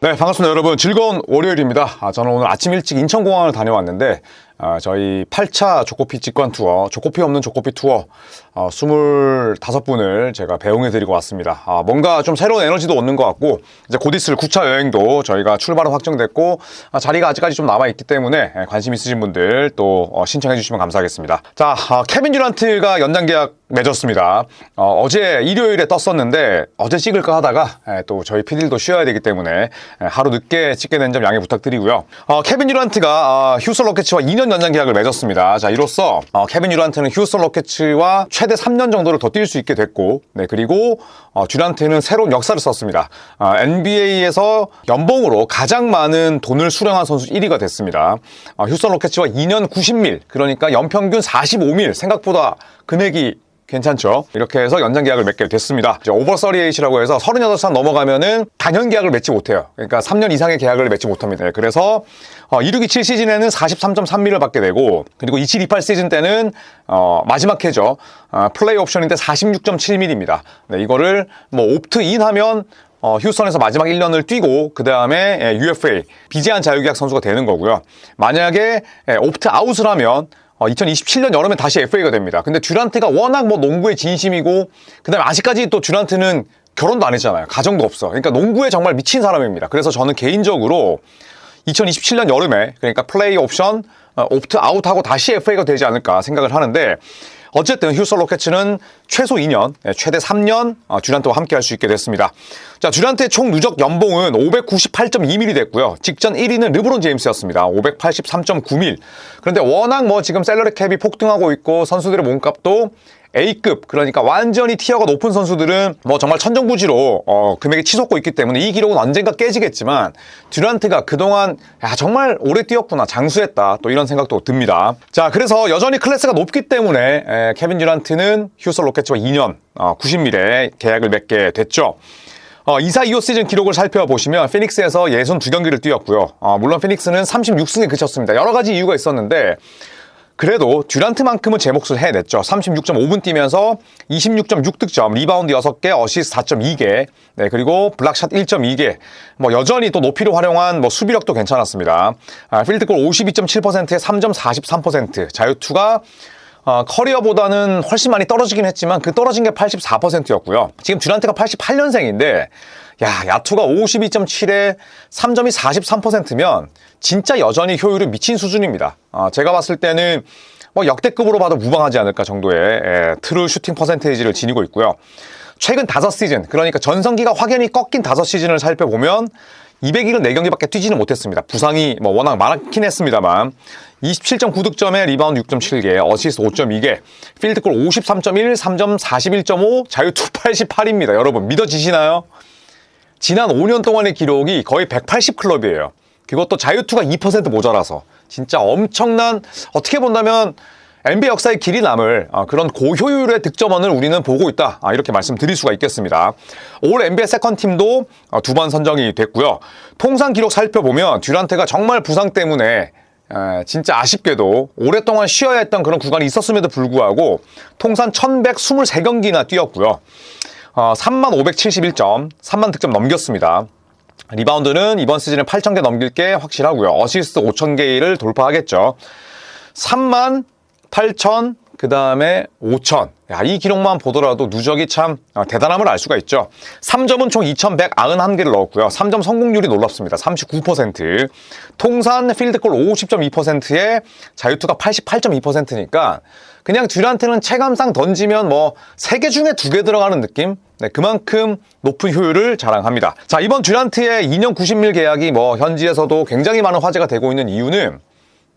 네, 반갑습니다 여러분. 즐거운 월요일입니다. 저는 오늘 아침 일찍 인천공항을 다녀왔는데 저희 8차 조코피 직관 투어, 조코피 없는 조코피 투어 25분을 제가 배웅해드리고 왔습니다. 뭔가 좀 새로운 에너지도 얻는 것 같고, 이제 곧 있을 9차 여행도 저희가 출발은 확정됐고, 자리가 아직까지 좀 남아있기 때문에 관심 있으신 분들 또 신청해 주시면 감사하겠습니다. 자, 케빈 듀란트가 연장 계약 맺었습니다. 어제 일요일에 떴었는데 어제 찍을까 하다가 또 저희 PD들도 쉬어야 되기 때문에 하루 늦게 찍게 된 점 양해 부탁드리고요. 케빈 듀란트가 휴스턴 로켓츠와 2년 연장 계약을 맺었습니다. 자, 이로써 케빈 듀란트는 휴스턴 로켓츠와 최대 3년 정도를 더 뛸 수 있게 됐고, 네, 그리고 듀란트는 새로운 역사를 썼습니다. NBA에서 연봉으로 가장 많은 돈을 수령한 선수 1위가 됐습니다. 휴스턴 로켓츠와 2년 90밀, 그러니까 연평균 45밀, 생각보다 금액이 괜찮죠? 이렇게 해서 연장 계약을 맺게 됐습니다. 이제 오버 38이라고 해서 38살 넘어가면은 단연 계약을 맺지 못해요. 그러니까 3년 이상의 계약을 맺지 못합니다. 그래서 2627 시즌에는 43.3밀을 받게 되고, 그리고 2728 시즌 때는 마지막 해죠. 플레이 옵션인데 46.7밀입니다. 네, 이거를 뭐 옵트인 하면 휴스턴에서 마지막 1년을 뛰고 그 다음에 UFA, 비제한 자유계약 선수가 되는 거고요. 만약에 옵트아웃을 하면 2027년 여름에 다시 FA가 됩니다. 근데 듀란트가 워낙 뭐 농구에 진심이고, 그 다음에 아직까지 또 듀란트는 결혼도 안 했잖아요. 가정도 없어. 그러니까 농구에 정말 미친 사람입니다. 그래서 저는 개인적으로 2027년 여름에, 그러니까 플레이 옵션 옵트 아웃하고 다시 FA가 되지 않을까 생각을 하는데, 어쨌든 휴스턴 로켓츠는 최소 2년, 최대 3년 듀란트와 함께 할 수 있게 됐습니다. 자, 듀란트의 총 누적 연봉은 598.2밀이 됐고요. 직전 1위는 르브론 제임스였습니다. 583.9밀. 그런데 워낙 뭐 지금 셀러리 캡이 폭등하고 있고 선수들의 몸값도 A급, 그러니까 완전히 티어가 높은 선수들은 뭐 정말 천정부지로 금액이 치솟고 있기 때문에 이 기록은 언젠가 깨지겠지만, 듀란트가 그동안 정말 오래 뛰었구나, 장수했다, 또 이런 생각도 듭니다. 자, 그래서 여전히 클래스가 높기 때문에 케빈 듀란트는 휴스턴 로켓츠와 2년 90밀에 계약을 맺게 됐죠. 24-25 시즌 기록을 살펴보시면 피닉스에서 62경기를 뛰었고요. 물론 피닉스는 36승에 그쳤습니다. 여러 가지 이유가 있었는데 그래도 듀란트만큼은 제 몫을 해냈죠. 36.5분 뛰면서 26.6득점, 리바운드 6개, 어시스트 4.2개, 네, 그리고 블락샷 1.2개. 뭐 여전히 또 높이를 활용한 뭐 수비력도 괜찮았습니다. 필드골 52.7%에 3.43%, 자유투가 커리어보다는 훨씬 많이 떨어지긴 했지만 그 떨어진 게 84%였고요. 지금 듀란트가 88년생인데 야투가 52.7에 3점이 43%면 진짜 여전히 효율이 미친 수준입니다. 제가 봤을 때는 뭐 역대급으로 봐도 무방하지 않을까 정도의 트루 슈팅 퍼센테이지를 지니고 있고요. 최근 5시즌, 그러니까 전성기가 확연히 꺾인 5시즌을 살펴보면 274경기밖에 뛰지는 못했습니다. 부상이 뭐 워낙 많긴 했습니다만 27.9득점에 리바운드 6.7개, 어시스트 5.2개, 필드골 53.1, 3점 41.5, 자유투 88입니다. 여러분 믿어지시나요? 지난 5년 동안의 기록이 거의 180클럽이에요. 그것도 자유투가 2% 모자라서 진짜 엄청난, 어떻게 본다면 NBA 역사의 길이 남을 그런 고효율의 득점원을 우리는 보고 있다, 이렇게 말씀드릴 수가 있겠습니다. 올 NBA 세컨팀도 2번 선정이 됐고요. 통산 기록 살펴보면 듀란트가 정말 부상 때문에 진짜 아쉽게도 오랫동안 쉬어야 했던 그런 구간이 있었음에도 불구하고 통산 1123경기나 뛰었고요. 3571점, 3만 득점 넘겼습니다. 리바운드는 이번 시즌에 8,000개 넘길 게 확실하고요. 어시스트 5,000개를 돌파하겠죠. 3만 8천, 그 다음에 5천. 이 기록만 보더라도 누적이 참 대단함을 알 수가 있죠. 3점은 총 2,191개를 넣었고요. 3점 성공률이 놀랍습니다. 39%. 통산 필드골 50.2%에 자유투가 88.2%니까 그냥 듀란트는 체감상 던지면 뭐 3개 중에 2개 들어가는 느낌? 네, 그만큼 높은 효율을 자랑합니다. 자, 이번 듀란트의 2년 90밀 계약이 뭐 현지에서도 굉장히 많은 화제가 되고 있는 이유는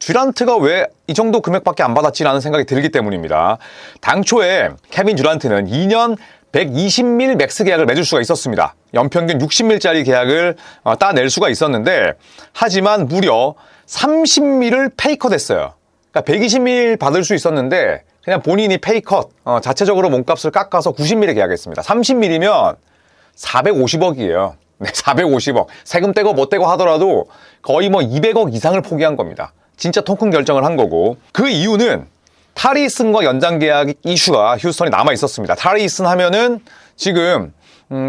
듀란트가 왜 이 정도 금액밖에 안 받았지라는 생각이 들기 때문입니다. 당초에 케빈 듀란트는 2년 120밀 맥스 계약을 맺을 수가 있었습니다. 연평균 60밀짜리 계약을 따낼 수가 있었는데, 하지만 무려 30밀을 페이컷 했어요. 그러니까 120밀 받을 수 있었는데 그냥 본인이 페이컷, 자체적으로 몸값을 깎아서 90밀에 계약했습니다. 30밀이면 450억이에요. 네, 450억. 세금 떼고 뭐 떼고 하더라도 거의 뭐 200억 이상을 포기한 겁니다. 진짜 통큰 결정을 한 거고, 그 이유는 타리슨과 연장 계약 이슈가 휴스턴이 남아 있었습니다. 타리슨 하면은 지금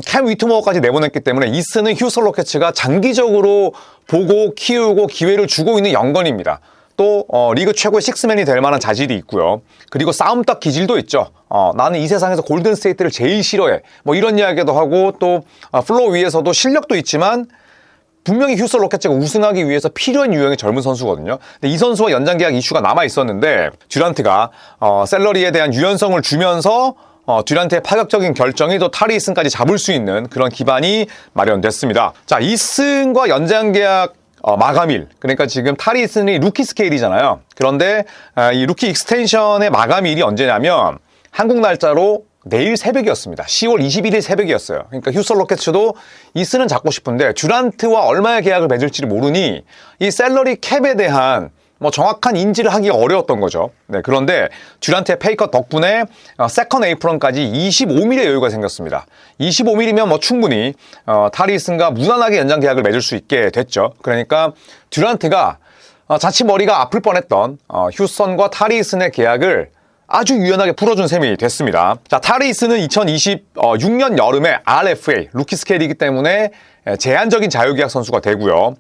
캠 위트모어까지 내보냈기 때문에 이스는 휴스턴 로켓츠가 장기적으로 보고 키우고 기회를 주고 있는 연건입니다. 또 리그 최고의 식스맨이 될 만한 자질이 있고요. 그리고 싸움딱 기질도 있죠. 나는 이 세상에서 골든 스테이트를 제일 싫어해. 뭐 이런 이야기도 하고 또 플로어 위에서도 실력도 있지만 분명히 휴스턴 로켓츠가 우승하기 위해서 필요한 유형의 젊은 선수거든요. 근데 이 선수와 연장 계약 이슈가 남아 있었는데 듀란트가 셀러리에 대한 유연성을 주면서 듀란트의 파격적인 결정이 또 타리슨까지 잡을 수 있는 그런 기반이 마련됐습니다. 자, 이슨과 연장 계약 마감일, 그러니까 지금 타리슨이 루키 스케일이잖아요. 그런데 이 루키 익스텐션의 마감일이 언제냐면 한국 날짜로 내일 새벽이었습니다. 10월 21일 새벽이었어요. 그러니까 휴스턴 로켓츠도 이슨은 잡고 싶은데 듀란트와 얼마의 계약을 맺을지를 모르니 이 셀러리 캡에 대한 정확한 인지를 하기 어려웠던 거죠. 네, 그런데 듀란트의 페이컷 덕분에 세컨 에이프런까지 25mm의 여유가 생겼습니다. 25mm면 충분히 타리슨과 무난하게 연장 계약을 맺을 수 있게 됐죠. 그러니까 듀란트가 자칫 머리가 아플 뻔했던 휴스턴과 타리슨의 계약을 아주 유연하게 풀어준 셈이 됐습니다. 자, 타리슨은 2026년 여름에 RFA, 루키 스케일이기 때문에 제한적인 자유계약 선수가 되고요.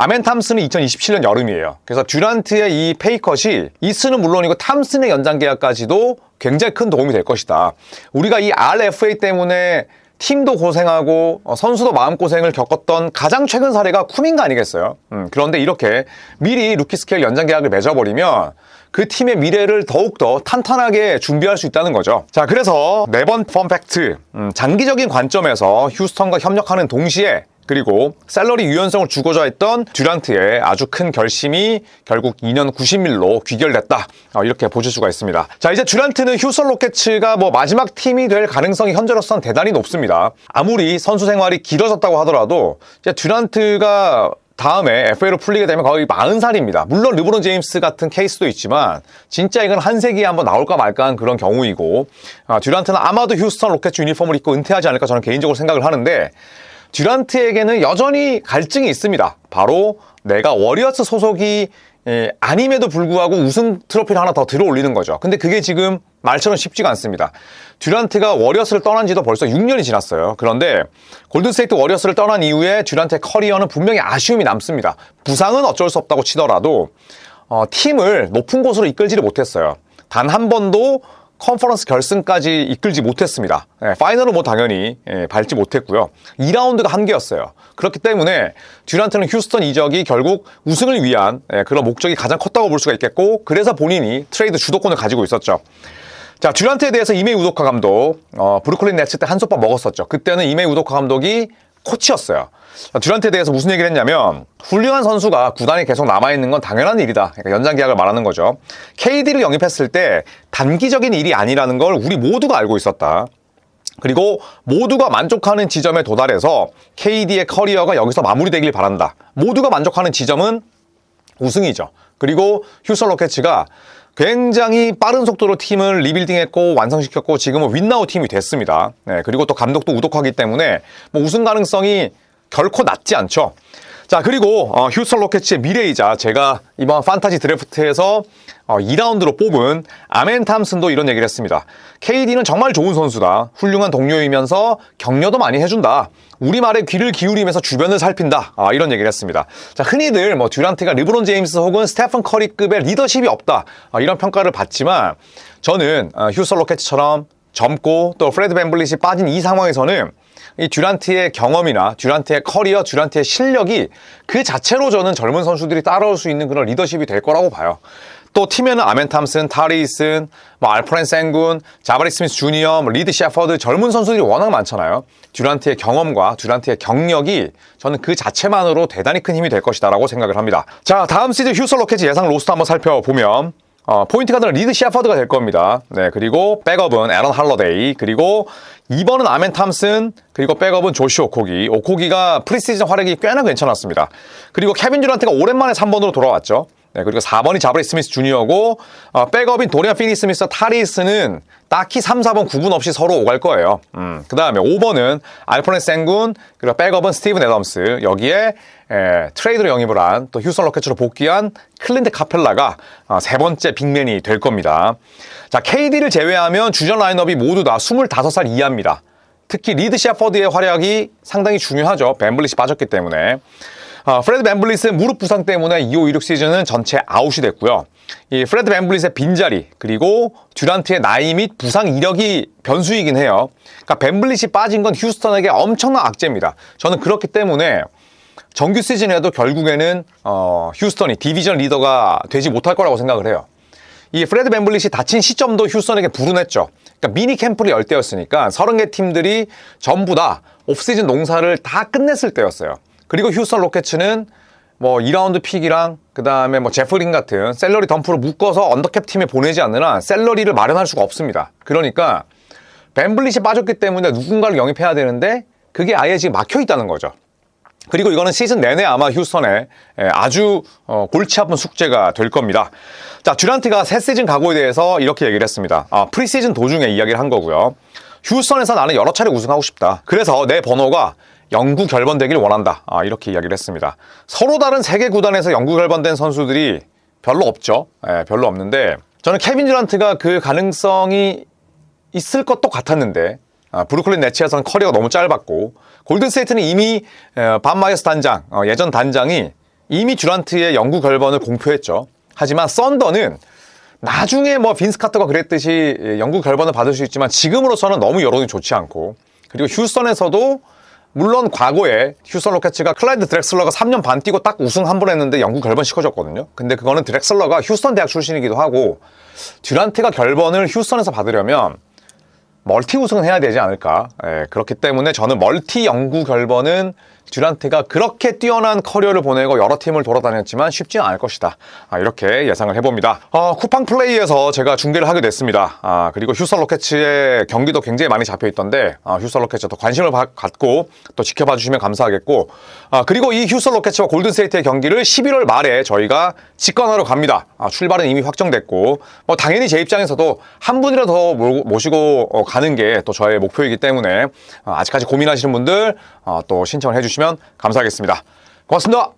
아멘 탐슨은 2027년 여름이에요. 그래서 듀란트의 이 페이컷이 이스는 물론이고 탐슨의 연장 계약까지도 굉장히 큰 도움이 될 것이다. 우리가 이 RFA 때문에 팀도 고생하고 선수도 마음고생을 겪었던 가장 최근 사례가 쿠민가 아니겠어요? 그런데 이렇게 미리 루키 스케일 연장 계약을 맺어버리면 그 팀의 미래를 더욱더 탄탄하게 준비할 수 있다는 거죠. 자, 그래서 매번 펀팩트, 장기적인 관점에서 휴스턴과 협력하는 동시에 그리고 셀러리 유연성을 주고자 했던 듀란트의 아주 큰 결심이 결국 2년 90일로 귀결됐다. 이렇게 보실 수가 있습니다. 자, 이제 듀란트는 휴스턴 로켓츠가 마지막 팀이 될 가능성이 현재로서는 대단히 높습니다. 아무리 선수 생활이 길어졌다고 하더라도 이제 듀란트가 다음에 FA로 풀리게 되면 거의 40살입니다. 물론 르브론 제임스 같은 케이스도 있지만 진짜 이건 한 세기에 한번 나올까 말까 한 그런 경우이고 듀란트는 아마도 휴스턴 로켓츠 유니폼을 입고 은퇴하지 않을까 저는 개인적으로 생각을 하는데 듀란트에게는 여전히 갈증이 있습니다. 바로 내가 워리어스 소속이 아님에도 불구하고 우승 트로피를 하나 더 들어올리는 거죠. 근데 그게 지금 말처럼 쉽지가 않습니다. 듀란트가 워리어스를 떠난 지도 벌써 6년이 지났어요. 그런데 골든스테이트 워리어스를 떠난 이후에 듀란트의 커리어는 분명히 아쉬움이 남습니다. 부상은 어쩔 수 없다고 치더라도 팀을 높은 곳으로 이끌지를 못했어요. 단 한 번도 컨퍼런스 결승까지 이끌지 못했습니다. 파이널은 당연히 밟지 못했고요. 2라운드가 한계였어요. 그렇기 때문에 듀란트는 휴스턴 이적이 결국 우승을 위한 그런 목적이 가장 컸다고 볼 수가 있겠고 그래서 본인이 트레이드 주도권을 가지고 있었죠. 자, 듀란트에 대해서 이메 우도카 감독 브루클린 네츠 때 한솥밥 먹었었죠. 그때는 이메 우도카 감독이 코치였어요. 듀란트에 대해서 무슨 얘기를 했냐면 훌륭한 선수가 구단에 계속 남아있는 건 당연한 일이다. 그러니까 연장 계약을 말하는 거죠. KD를 영입했을 때 단기적인 일이 아니라는 걸 우리 모두가 알고 있었다. 그리고 모두가 만족하는 지점에 도달해서 KD의 커리어가 여기서 마무리되길 바란다. 모두가 만족하는 지점은 우승이죠. 그리고 휴스턴 로켓츠가 굉장히 빠른 속도로 팀을 리빌딩했고 완성시켰고 지금은 윈나우 팀이 됐습니다. 그리고 또 감독도 우독하기 때문에 우승 가능성이 결코 낮지 않죠. 자, 그리고 휴스턴 로켓츠의 미래이자 제가 이번 판타지 드래프트에서 2라운드로 뽑은 아멘 탐슨도 이런 얘기를 했습니다. KD는 정말 좋은 선수다. 훌륭한 동료이면서 격려도 많이 해준다. 우리말에 귀를 기울이면서 주변을 살핀다. 이런 얘기를 했습니다. 자, 흔히들 듀란트가 르브론 제임스 혹은 스테픈 커리급의 리더십이 없다. 이런 평가를 받지만 저는 휴스턴 로켓츠처럼 젊고 또 프레드 밴블릿이 빠진 이 상황에서는 이 듀란트의 경험이나 듀란트의 커리어, 듀란트의 실력이 그 자체로 저는 젊은 선수들이 따라올 수 있는 그런 리더십이 될 거라고 봐요. 또 팀에는 아멘 탐슨, 타리슨, 알프렌 생군, 자바리 스미스 주니어, 리드 셰퍼드 젊은 선수들이 워낙 많잖아요. 듀란트의 경험과 듀란트의 경력이 저는 그 자체만으로 대단히 큰 힘이 될 것이다 라고 생각을 합니다. 자, 다음 시즌 휴스턴 로켓츠 예상 로스터 한번 살펴보면 포인트 가드는 리드 셰퍼드가 될 겁니다. 네, 그리고 백업은 에런 할러데이, 그리고 2번은 아멘 탐슨, 그리고 백업은 조시 오코기. 오코기가 프리시즌 활약이 꽤나 괜찮았습니다. 그리고 케빈 듀란트가 오랜만에 3번으로 돌아왔죠. 네, 그리고 4번이 자브리 스미스 주니어고 백업인 도리안 피니 스미스, 타리스는 딱히 3, 4번 구분 없이 서로 오갈 거예요. 그 다음에 5번은 알프렌 생군, 그리고 백업은 스티븐 애덤스. 여기에 트레이드로 영입을 한 또 휴스턴 로켓츠로 복귀한 클린트 카펠라가 세 번째 빅맨이 될 겁니다. 자, KD를 제외하면 주전 라인업이 모두 다 25살 이하입니다. 특히 리드 셰퍼드의 활약이 상당히 중요하죠. 밴블릿이 빠졌기 때문에. 프레드 밴블릿은 무릎 부상 때문에 25-26 시즌은 전체 아웃이 됐고요. 이 프레드 밴블릿의 빈자리 그리고 듀란트의 나이 및 부상 이력이 변수이긴 해요. 그러니까 밴블릿이 빠진 건 휴스턴에게 엄청난 악재입니다. 저는 그렇기 때문에 정규 시즌에도 결국에는 휴스턴이 디비전 리더가 되지 못할 거라고 생각을 해요. 이 프레드 밴블릿이 다친 시점도 휴스턴에게 불운했죠. 그러니까 미니 캠프를 열 때였으니까 30개 팀들이 전부 다 오프시즌 농사를 다 끝냈을 때였어요. 그리고 휴스턴 로켓츠는 뭐 2라운드 픽이랑 그 다음에 뭐 제프린 같은 셀러리 덤프를 묶어서 언더캡 팀에 보내지 않는 한 셀러리를 마련할 수가 없습니다. 그러니까 밴블릿이 빠졌기 때문에 누군가를 영입해야 되는데 그게 아예 지금 막혀 있다는 거죠. 그리고 이거는 시즌 내내 아마 휴스턴에 아주 골치 아픈 숙제가 될 겁니다. 자, 듀란트가 새 시즌 각오에 대해서 이렇게 얘기를 했습니다. 프리시즌 도중에 이야기를 한 거고요. 휴스턴에서 나는 여러 차례 우승하고 싶다. 그래서 내 번호가 영구 결번되길 원한다. 이렇게 이야기를 했습니다. 서로 다른 세계 구단에서 영구 결번된 선수들이 별로 없죠. 별로 없는데 저는 케빈 듀란트가 그 가능성이 있을 것도 같았는데 브루클린 네츠에서는 커리어가 너무 짧았고 골든스테이트는 이미 반 마이어스 단장, 예전 단장이 이미 듀란트의 영구 결번을 공표했죠. 하지만 썬더는 나중에 뭐 빈스 카터가 그랬듯이 영구 결번을 받을 수 있지만 지금으로서는 너무 여론이 좋지 않고 그리고 휴스턴에서도 물론 과거에 휴스턴 로켓츠가 클라이드 드렉슬러가 3년 반 뛰고 딱 우승 한 번 했는데 영구 결번 시켜줬거든요. 근데 그거는 드렉슬러가 휴스턴 대학 출신이기도 하고 듀란트가 결번을 휴스턴에서 받으려면 멀티 우승은 해야 되지 않을까. 그렇기 때문에 저는 멀티 영구 결번은 듀란트가 그렇게 뛰어난 커리어를 보내고 여러 팀을 돌아다녔지만 쉽지는 않을 것이다. 이렇게 예상을 해봅니다. 쿠팡 플레이에서 제가 중계를 하게 됐습니다. 그리고 휴스턴 로켓츠의 경기도 굉장히 많이 잡혀있던데 휴스턴 로켓츠 더 관심을 갖고 또 지켜봐 주시면 감사하겠고 그리고 이 휴스턴 로켓츠와 골든스테이트의 경기를 11월 말에 저희가 직관하러 갑니다. 출발은 이미 확정됐고 뭐 당연히 제 입장에서도 한 분이라도 더 모시고 가는 게 또 저의 목표이기 때문에 아직까지 고민하시는 분들 또 신청을 해주시면 감사하겠습니다. 고맙습니다.